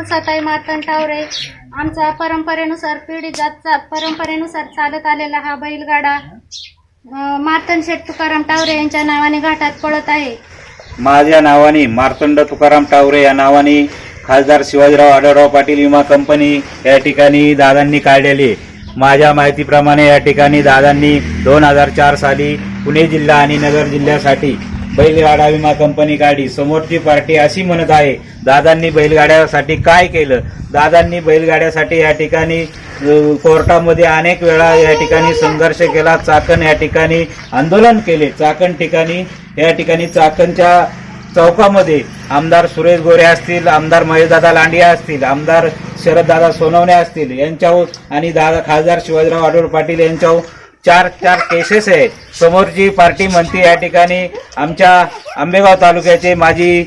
उषाताई मार्तंड टावरे. आमचा परंपरेनुसार पिढी जातचा परंपरेनुसार चालत आलेला हा बैलगाडा मार्तंड शेठ तुकाराम टावरे यांच्या नावाने घाटात पळत आहे. माझ्या नावाने मार्तंड तुकाराम टावरे या नावाने खासदार शिवाजीराव आढळराव पाटील विमा कंपनी या ठिकाणी दादांनी काढलेली. माझ्या माहितीप्रमाणे या ठिकाणी दादांनी 2004 साली पुणे जिल्हा आणि नगर जिल्ह्यासाठी बैलगाडा विमा कंपनी काढली. समोरची पार्टी अशी म्हणत आहे दादांनी बैलगाड्यासाठी काय केलं. दादांनी बैलगाड्यासाठी या ठिकाणी कोर्टामध्ये अनेक वेळा या ठिकाणी संघर्ष केला. चाकण या ठिकाणी आंदोलन केले. चाकण ठिकाणी या ठिकाणी चाकणच्या चौकामध्ये आमदार सुरेश गोरे असतील, आमदार महेशदादा लांडिया असतील, आमदार शरददादा सोनवणे असतील यांच्यावर आणि खासदार शिवाजीराव आढळराव पाटील यांच्यावर चार केसेस आहे. समोरची पार्टी म्हणते या ठिकाणी आमच्या आंबेगाव तालुक्याचे माजी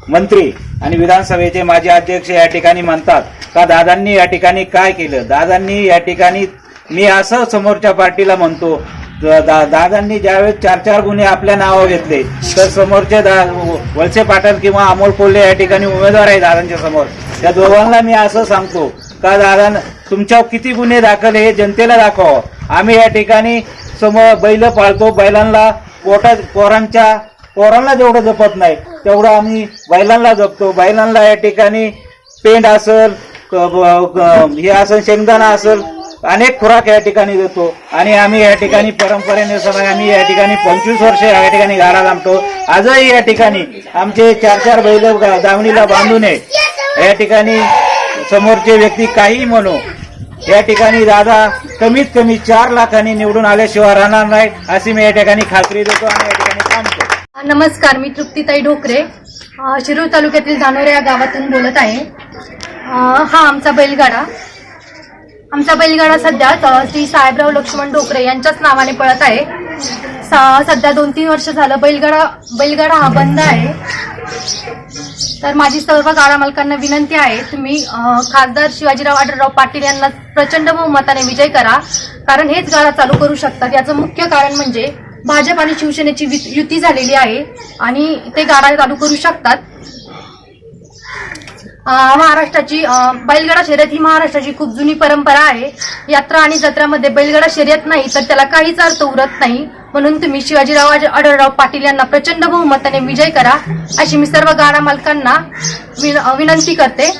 मंत्री आणि विधानसभेचे माजी अध्यक्ष या ठिकाणी म्हणतात का दादांनी या ठिकाणी काय केलं. दादांनी या ठिकाणी मी असं समोरच्या पार्टीला म्हणतो दादांनी ज्यावेळेस 4 गुन्हे आपल्या नावावर घेतले तर समोरचे वळसे पाटील किंवा अमोल कोल्हे या ठिकाणी उमेदवार आहे दादांच्या समोर. त्या दोघांना मी असं सांगतो का दादा तुमच्यावर किती गुन्हे दाखल हे जनतेला दाखवा. आम्ही या ठिकाणी समोर बैल पाळतो. बैलांना पोरांना जेवढं जपत नाही तेवढं आम्ही बैलांना जपतो. बैलांना या ठिकाणी पेंड असेल हे असेल शेंगदाणा असेल अनेक खुराक या ठिकाणी देतो आणि आम्ही या ठिकाणी परंपरेनुसार आम्ही या ठिकाणी 25 वर्ष या ठिकाणी गाडा लांबतो. आजही या ठिकाणी आमचे 4 बैल दावणीला बांधून या ठिकाणी समोरचे व्यक्ती काही म्हणू या ठिकाणी दादा कमीत कमी 4 लाखांनी निवडून आल्याशिवाय राहणार नाही अशी मी या ठिकाणी खात्री देतो आणि या ठिकाणी थांबतो. नमस्कार, मी तृप्तीताई ढोकरे शिरूर तालुक्यातील धानोरे या गावातून बोलत आहे. हा आमचा बैलगाडा सध्या श्री साहेबराव लक्ष्मण ढोकरे यांच्याच नावाने पळत आहे. सध्या 2-3 वर्ष झालं बैलगाडा हा बंद आहे. तर माझी सर्व गाडा मालकांना विनंती आहे तुम्ही खासदार शिवाजीराव आढळराव पाटील यांना प्रचंड बहुमताने विजय करा. कारण हेच गाडा चालू करू शकतात. याचं मुख्य कारण म्हणजे भाजप आणि शिवसेनेची युती झालेली आहे आणि ते गाडा चालू करू शकतात. महाराष्ट्राची बैलगाडा शर्यत ही महाराष्ट्राची खूप जुनी परंपरा आहे. यात्रा आणि जत्रामध्ये बैलगाडा शर्यत नाही तर त्याला काहीच अर्थ उरत नाही. म्हणून तुम्ही शिवाजीराव आढळराव पाटील यांना प्रचंड बहुमताने विजय करा अशी मी सर्व गाडा मालकांना विनंती करते.